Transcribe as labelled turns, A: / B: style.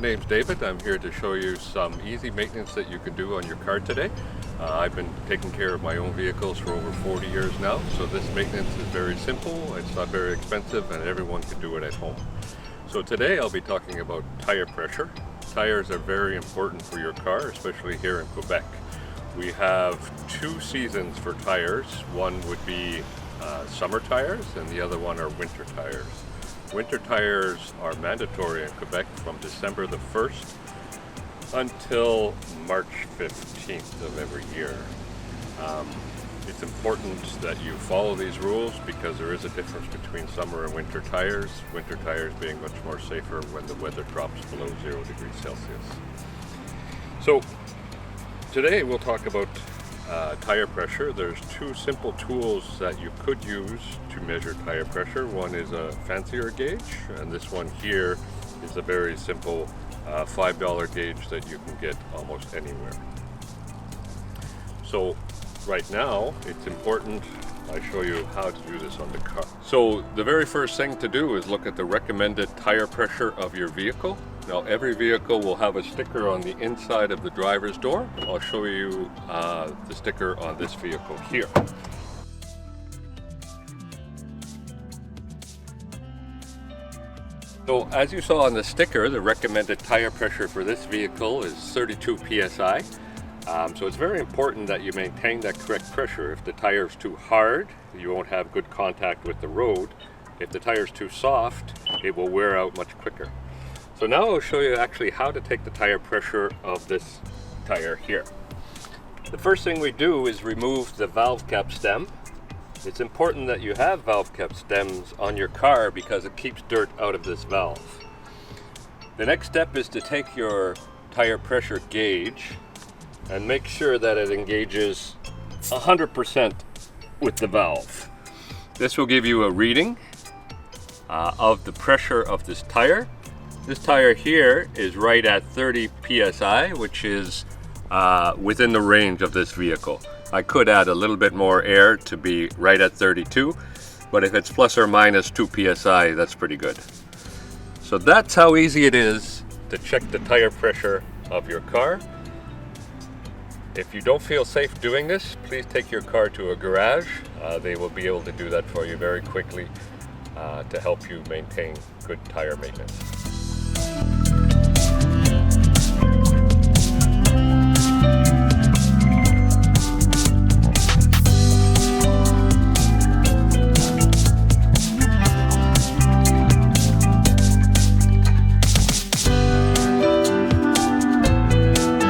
A: name's David. I'm here to show you some easy maintenance that you can do on your car today. I've been taking care of my own vehicles for over 40 years now, so this maintenance is very simple, it's not very expensive, and everyone can do it at home. So today I'll be talking about tire pressure. Tires are very important for your car, especially here in Quebec. We have two seasons for tires. One would be summer tires and the other one are winter tires. Winter tires are mandatory in Quebec from December the 1st until March 15th of every year. It's important that you follow these rules because there is a difference between summer and winter tires. Winter tires being much more safer when the weather drops below 0 degrees Celsius. So today we'll talk about tire pressure. There's two simple tools that you could use to measure tire pressure. One is a fancier gauge, and this one here is a very simple $5 gauge that you can get almost anywhere. So right now it's important I show you how to do this on the car. So the very first thing to do is look at the recommended tire pressure of your vehicle. Now every vehicle will have a sticker on the inside of the driver's door. I'll show you the sticker on this vehicle here. So as you saw on the sticker, the recommended tire pressure for this vehicle is 32 psi. So it's very important that you maintain that correct pressure. If the tire is too hard, you won't have good contact with the road. If the tire is too soft, it will wear out much quicker. So now I'll show you actually how to take the tire pressure of this tire here. The first thing we do is remove the valve cap stem. It's important that you have valve cap stems on your car because it keeps dirt out of this valve. The next step is to take your tire pressure gauge and make sure that it engages 100% with the valve. This will give you a reading of the pressure of this tire. This tire here is right at 30 psi, which is within the range of this vehicle. I could add a little bit more air to be right at 32, but if it's plus or minus 2 psi, that's pretty good. So that's how easy it is to check the tire pressure of your car. If you don't feel safe doing this, please take your car to a garage. They will be able to do that for you very quickly to help you maintain good tire maintenance.